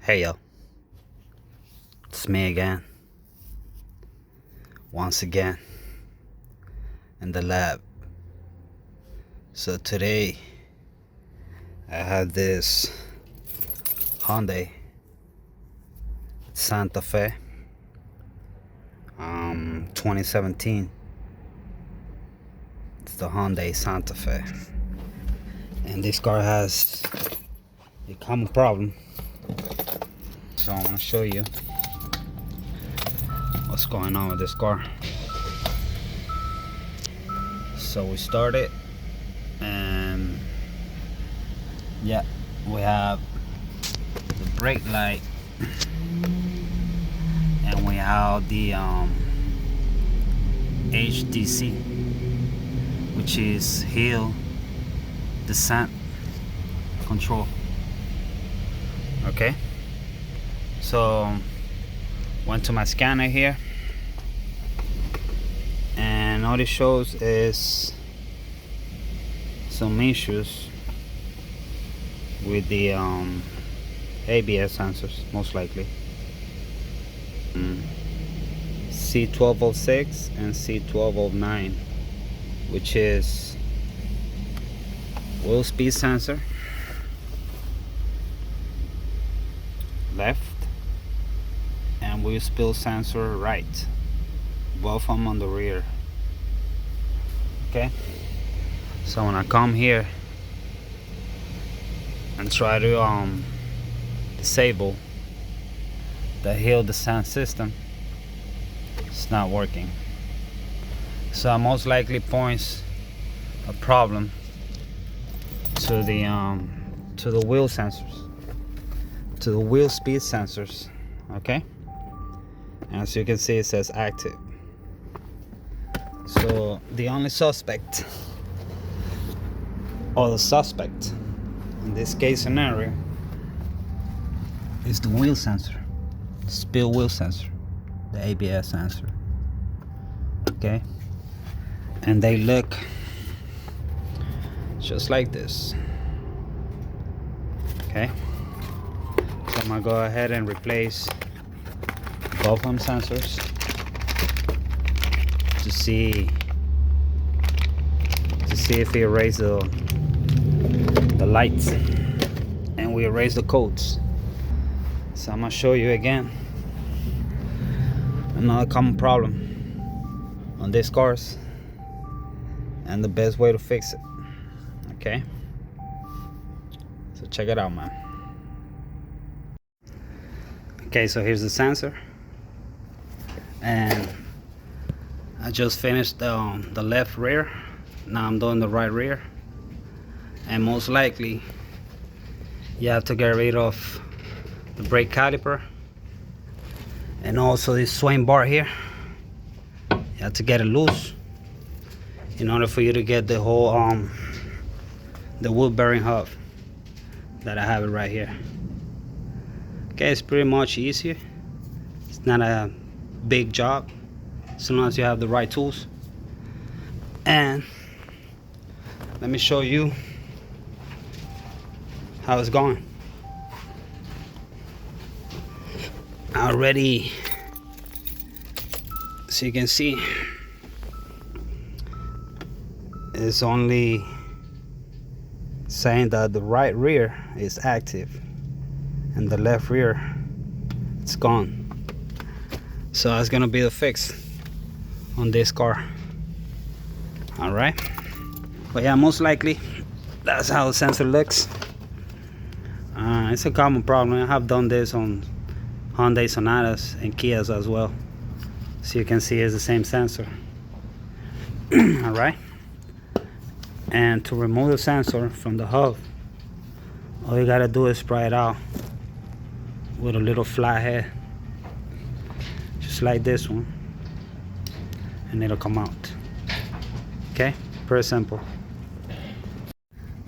Hey yo, it's me again, once again, in the lab. So today I have this Hyundai Santa Fe 2017. It's the Hyundai Santa Fe, and this car has a common problem. So I want to show you what's going on with this car. So we started, and yeah, we have the brake light, and we have the HDC, which is hill descent control. Okay, so went to my scanner here, and all it shows is some issues with the ABS sensors, most likely. C1206 and C1209, which is wheel speed sensor left and wheel speed sensor right, both of them on the rear. Okay, so when I come here and try to disable the hill descent system, it's not working. So most likely points a problem to the wheel sensors, to the wheel speed sensors. Okay, as you can see, it says active. So the only suspect, or the suspect in this case scenario, is the wheel sensor, the spill wheel sensor, the ABS sensor. Okay, and they look just like this. Okay, so I'm gonna go ahead and replace both of them sensors to see if we erase the lights and we erase the codes. So I'm gonna show you again another common problem on these cars and the best way to fix it. Okay, so check it out, man. Okay, so here's the sensor, and I just finished the left rear. Now I'm doing the right rear, and most likely you have to get rid of the brake caliper and also this swing bar here. You have to get it loose in order for you to get the whole the wood bearing hub that I have it right here. Okay, it's pretty much easier. It's not a big job as long as you have the right tools. And let me show you how it's going. Already, so you can see, it's only saying that the right rear is active and the left rear, it's gone. So that's gonna be the fix on this car. All right, but yeah, most likely that's how the sensor looks. It's a common problem. I have done this on Hyundai Sonatas and Kias as well, so you can see it's the same sensor. All right, and to remove the sensor from the hub, all you gotta do is pry it out with a little flat head, just like this one, and it'll come out. Okay, pretty simple.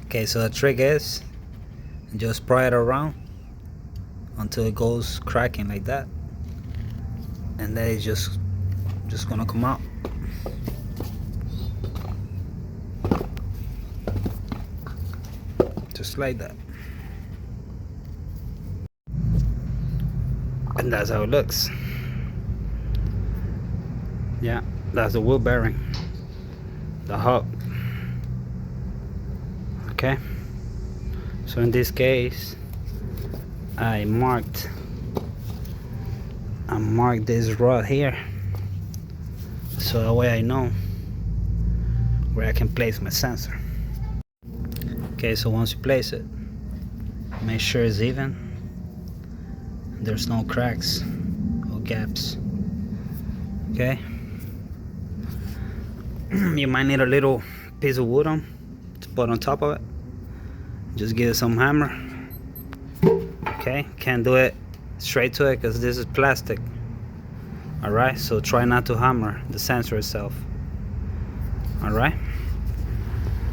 Okay, so the trick is just pry it around until it goes cracking like that, and then it's just gonna come out. Just like that. And that's how it looks. Yeah, that's the wheel bearing, the hub. Okay, so in this case I marked this rod here, so that way I know where I can place my sensor. Okay, so once you place it, make sure it's even, there's no cracks or gaps. Okay, you might need a little piece of wood to put on top of it. Just give it some hammer. Okay, can't do it straight to it because this is plastic. Alright, so try not to hammer the sensor itself. Alright,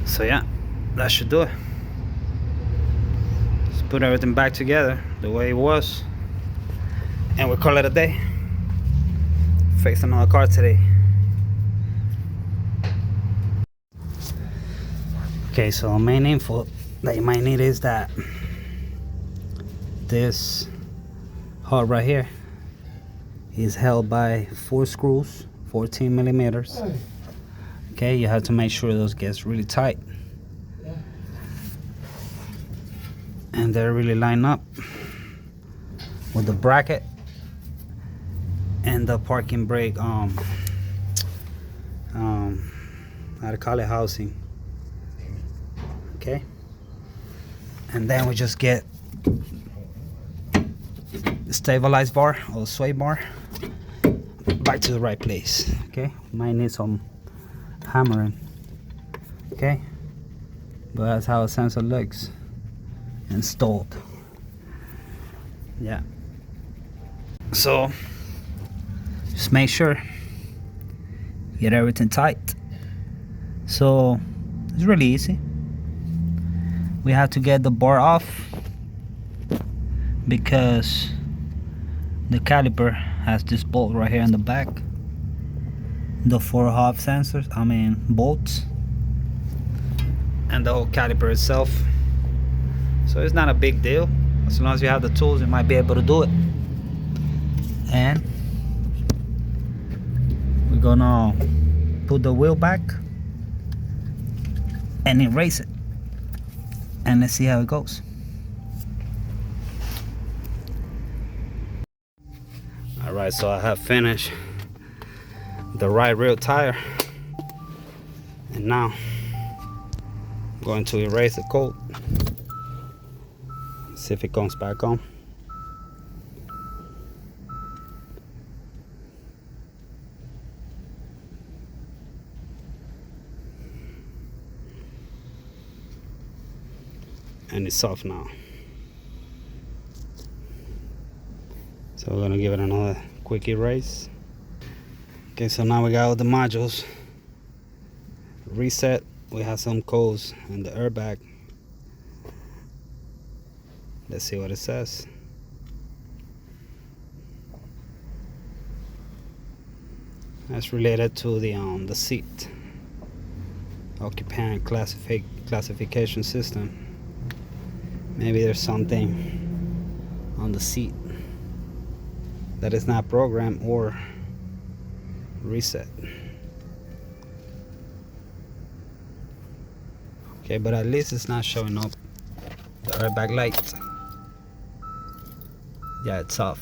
so yeah, that should do it. Just put everything back together the way it was, and we'll call it a day. Fix another car today. Okay, so the main info that you might need is that this hub right here is held by 4 screws, 14 millimeters. Okay, you have to make sure those gets really tight and they're really lined up with the bracket and the parking brake how to call it, housing. Okay, and then we just get the stabilized bar or sway bar back to the right place. Okay, might need some hammering. Okay, but that's how a sensor looks installed. Yeah, so just make sure get everything tight. So it's really easy. We have to get the bar off because the caliper has this bolt right here in the back, the 4 hub sensors, bolts, and the whole caliper itself. So it's not a big deal. As long as you have the tools, you might be able to do it. And we're gonna put the wheel back and erase it, and let's see how it goes. Alright, so I have finished the right rear tire, and now I'm going to erase the coat, see if it comes back on. And it's soft now. So we're gonna give it another quick erase. Okay, so now we got all the modules reset. We have some codes in the airbag. Let's see what it says. That's related to the seat occupant classification system. Maybe there's something on the seat that is not programmed or reset. Okay, but at least it's not showing up the airbag light. Yeah, it's off.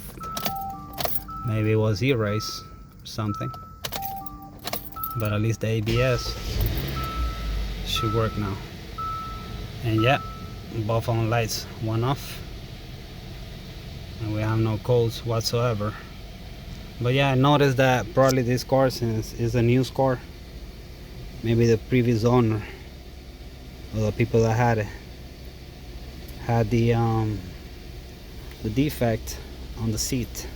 Maybe it was erased or something, but at least the ABS should work now. And yeah, both on lights went off, and we have no codes whatsoever. But yeah, I noticed that probably this car, since it's a new car, maybe the previous owner or the people that had it had the defect on the seat.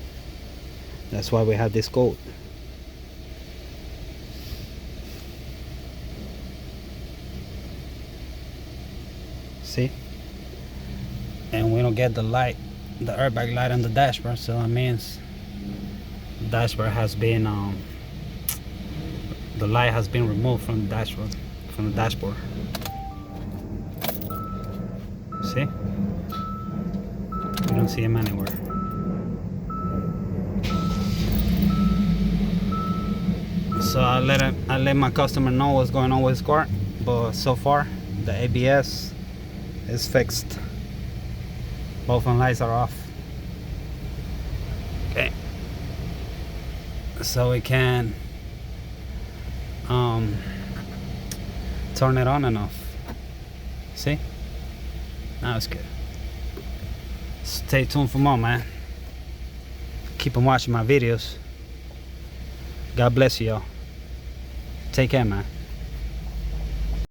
That's why we had this code. See? And we don't get the light, the airbag light on the dashboard, so that means the dashboard has been the light has been removed from the dashboard. See? We don't see him anywhere. So I let my customer know what's going on with his car, but so far the ABS is fixed. Both front lights are off. Okay, so we can turn it on and off. See, now it's good. Stay tuned for more, man. Keep on watching my videos. God bless you, y'all. Take care, man.